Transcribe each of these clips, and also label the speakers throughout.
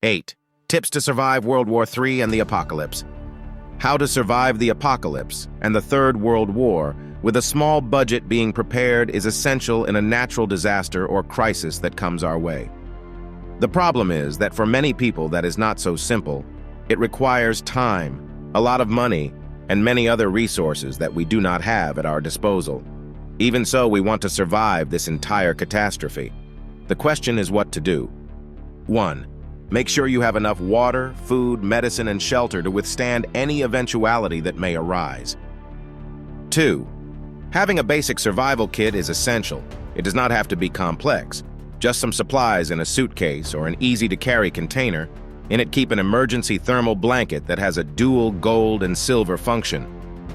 Speaker 1: 8. Tips to survive World War III and the apocalypse. How to survive the apocalypse and the Third World War with a small budget being prepared is essential in a natural disaster or crisis that comes our way. The problem is that for many people that is not so simple. It requires time, a lot of money, and many other resources that we do not have at our disposal. Even so, we want to survive this entire catastrophe. The question is what to do. 1. Make sure you have enough water, food, medicine, and shelter to withstand any eventuality that may arise. 2. Having a basic survival kit is essential. It does not have to be complex. Just some supplies in a suitcase or an easy-to-carry container. In it, keep an emergency thermal blanket that has a dual gold and silver function.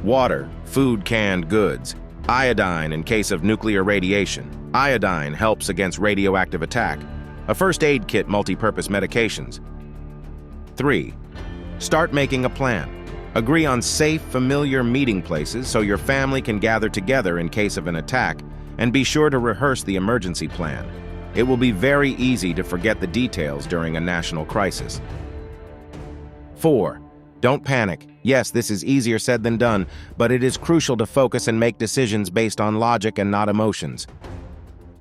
Speaker 1: Water, food, canned goods. Iodine in case of nuclear radiation. Iodine helps against radioactive attack. A first aid kit, multi-purpose medications. 3. Start making a plan. Agree on safe, familiar meeting places so your family can gather together in case of an attack, and be sure to rehearse the emergency plan. It will be very easy to forget the details during a national crisis. 4. Don't panic. Yes, this is easier said than done, but it is crucial to focus and make decisions based on logic and not emotions.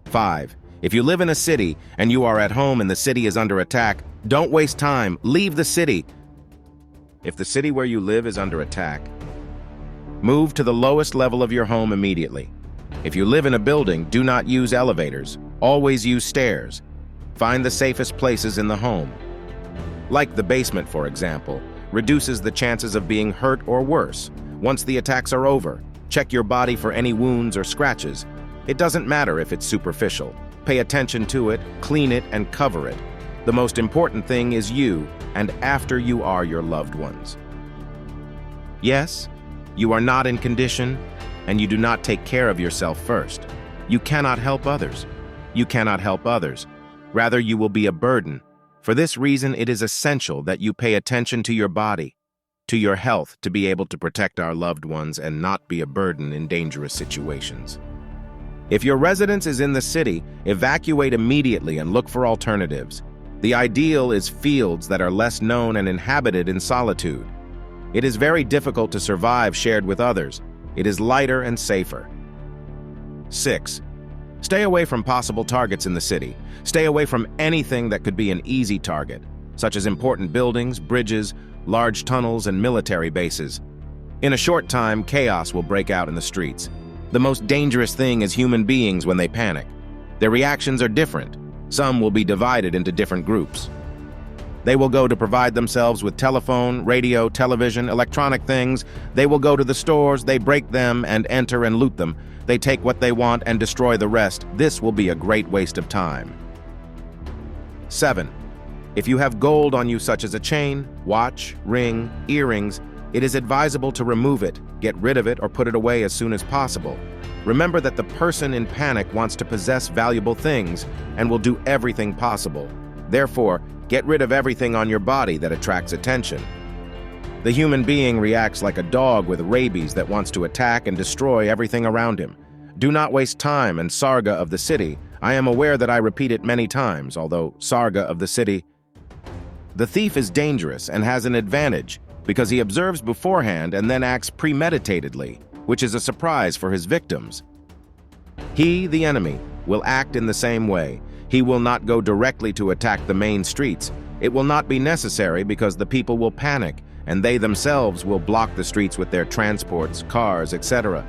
Speaker 1: 5. If you live in a city and you are at home and the city is under attack, don't waste time. Leave the city. If the city where you live is under attack, move to the lowest level of your home immediately. If you live in a building, do not use elevators. Always use stairs. Find the safest places in the home. Like the basement, for example, reduces the chances of being hurt or worse. Once the attacks are over, check your body for any wounds or scratches. It doesn't matter if it's superficial. Pay attention to it, clean it, and cover it. The most important thing is you, and after you are your loved ones. Yes, you are not in condition, and you do not take care of yourself first. You cannot help others. You cannot help others. Rather, you will be a burden. For this reason, it is essential that you pay attention to your body, to your health, to be able to protect our loved ones and not be a burden in dangerous situations. If your residence is in the city, evacuate immediately and look for alternatives. The ideal is fields that are less known and inhabited in solitude. It is very difficult to survive shared with others. It is lighter and safer. 6. Stay away from possible targets in the city. Stay away from anything that could be an easy target, such as important buildings, bridges, large tunnels, and military bases. In a short time, chaos will break out in the streets. The most dangerous thing is human beings when they panic. Their reactions are different. Some will be divided into different groups. They will go to provide themselves with telephone, radio, television, electronic things. They will go to the stores, they break them and enter and loot them. They take what they want and destroy the rest. This will be a great waste of time. 7. If you have gold on you such as a chain, watch, ring, earrings, it is advisable to remove it, get rid of it, or put it away as soon as possible. Remember that the person in panic wants to possess valuable things and will do everything possible. Therefore, get rid of everything on your body that attracts attention. The human being reacts like a dog with rabies that wants to attack and destroy everything around him. Do not waste time. And Sarga of the city, I am aware that I repeat it many times, although Sarga of the city. The thief is dangerous and has an advantage because he observes beforehand and then acts premeditatedly, which is a surprise for his victims. He, the enemy, will act in the same way. He will not go directly to attack the main streets. It will not be necessary because the people will panic, and they themselves will block the streets with their transports, cars, etc.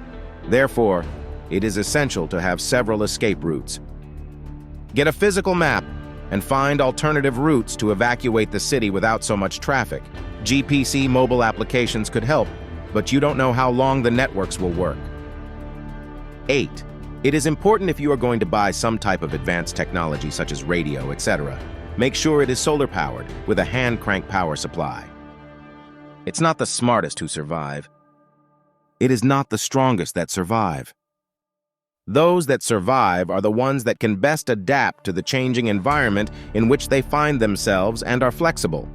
Speaker 1: Therefore, it is essential to have several escape routes. Get a physical map and find alternative routes to evacuate the city without so much traffic. GPC mobile applications could help, but you don't know how long the networks will work. 8. It is important if you are going to buy some type of advanced technology such as radio, etc. Make sure it is solar-powered with a hand-crank power supply. It's not the smartest who survive. It is not the strongest that survive. Those that survive are the ones that can best adapt to the changing environment in which they find themselves and are flexible.